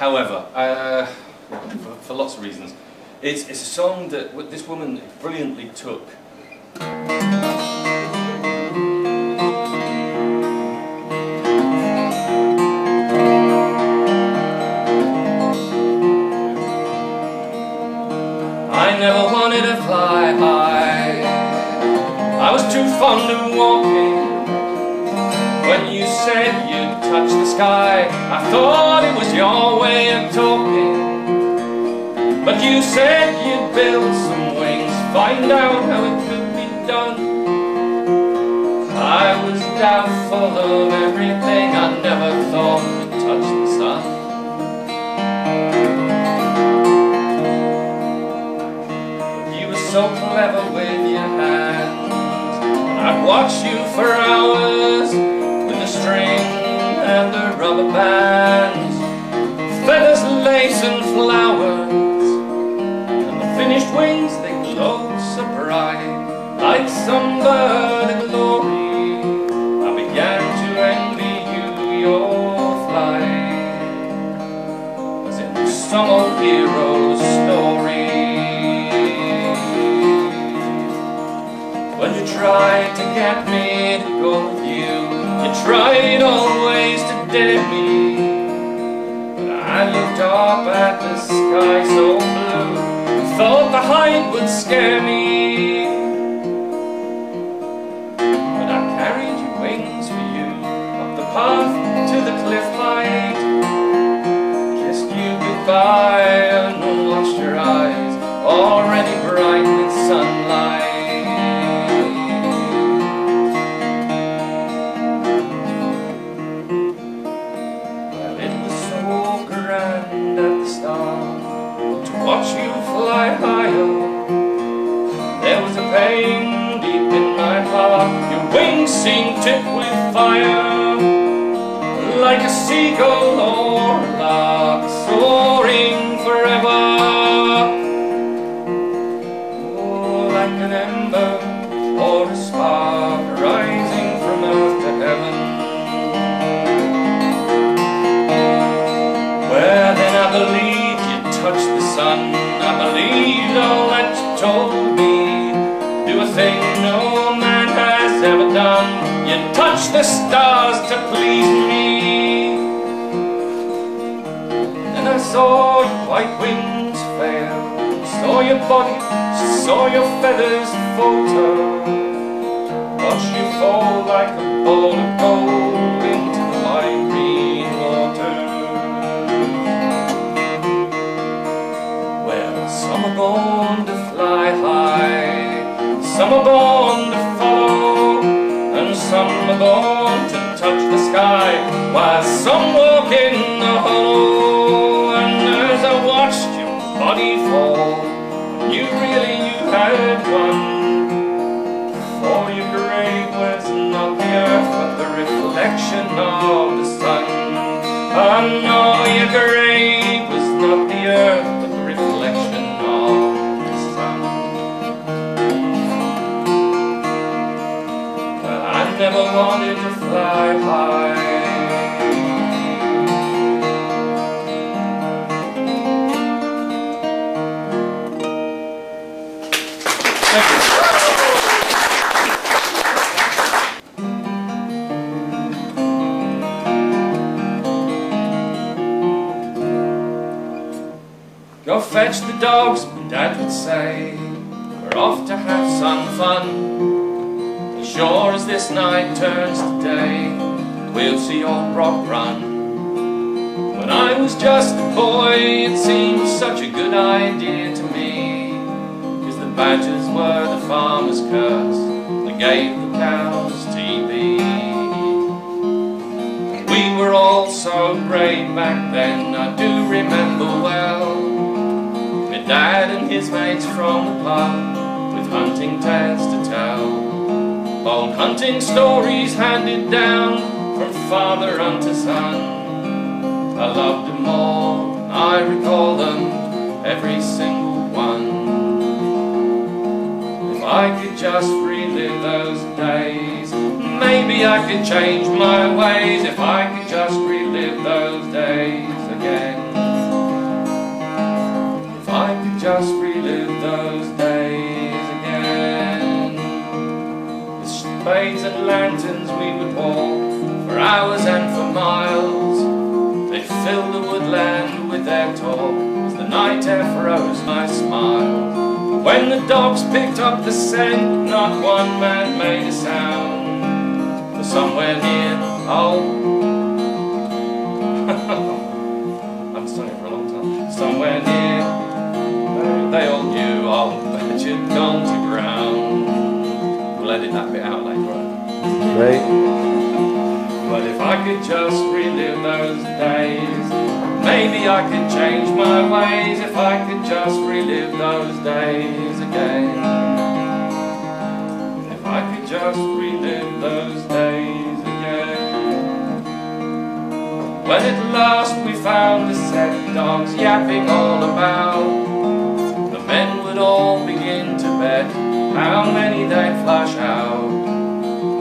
However, for lots of reasons, it's a song that this woman brilliantly took. I never wanted to fly high, I was too fond of walking. When you said you'd touch the sky, I thought it was your way of talking. But you said you'd build some wings, find out how it could be done. I was doubtful of everything, I never thought you'd touch the sun. So clever with your hands, and I'd watch you for hours with the string and the rubber bands, feathers, lace and flowers, and the finished wings, they glowed so bright, like some bird of glory. I began to envy you your flight, as in some old hero's story. When you tried to get me to go with you, you tried always to dare me. But I looked up at the sky so blue, thought the height would scare me. But I carried your wings for you, up the path to the cliff height, kissed you goodbye and watched your eyes, already bright with sunlight. Watch you fly higher, there was a pain deep in my heart. Your wings seemed tipped with fire, like a seagull or a lark soaring forever. Oh, like an ember or a spark rising from earth to heaven. Well, then I believe touch the sun, I believed all that you told me. Do a thing no man has ever done, you touch the stars to please me. Then I saw your white wings fail, saw your body, saw your feathers falter, watched you fall like a ball of gold into the wide green water. Some are born to fly high, some are born to follow, and some are born to touch the sky, while some walk in the hollow. And as I watched your body fall, you really had won, for your grave was not the earth but the reflection of the sun. Oh no, your grave was not the earth but the reflection of the sun. Well, I never wanted to fly high, thank you. Go fetch the dogs, Dad would say, we're off to have some fun. As sure as this night turns to day, we'll see old Brock run. When I was just a boy, it seemed such a good idea to me, 'cause the badgers were the farmer's curse that gave the cows TB. We were all so brave back then, I do remember well, Dad and his mates from the pub, with hunting tales to tell. Old hunting stories handed down from father unto son. I loved them all, I recall them, every single one. If I could just relive those days, maybe I could change my ways. If I could just relive those days again. hours and for miles. They filled the woodland with their talk as the night air froze my smile. When the dogs picked up the scent, not one man made a sound. For somewhere near, I've sung it for a long time. Somewhere near, they all knew I'll bet you'd gone to ground. We'll edit that bit out later on. Right. But if I could just relive those days, maybe I could change my ways. If I could just relive those days again. If I could just relive those days again. When at last we found the set dogs yapping all about, the men would all begin to bet how many they'd flush out.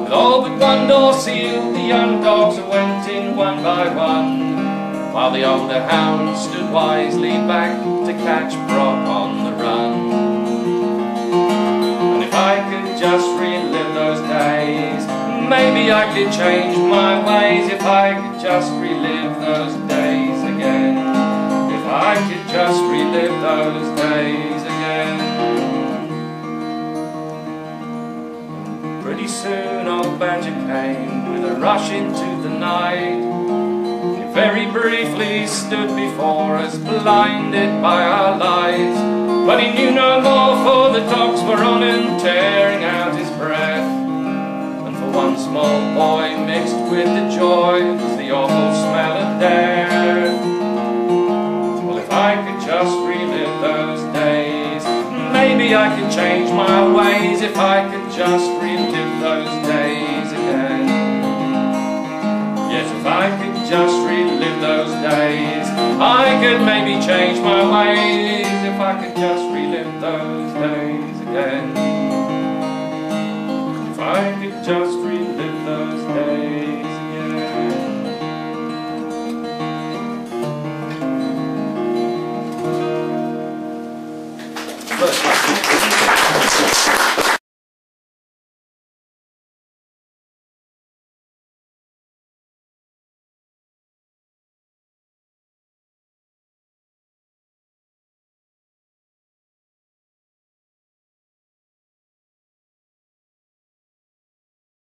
With all but one door sealed, the young dogs went in one by one, while the older hounds stood wisely back to catch Brock on the run. And if I could just relive those days, maybe I could change my ways. If I could just relive those days again. If I could just relive those days again. Pretty soon old Badger came with a rush into the night. He very briefly stood before us, blinded by our light. But he knew no more, for the dogs were on him, tearing out his breath. And for one small boy, mixed with the joy, was the awful smell of death. Well, if I could just relive those days, maybe I could change my ways. If I could just relive those days again. Yes, if I could just relive those days, I could maybe change my ways. If I could just relive those days again. If I could just relive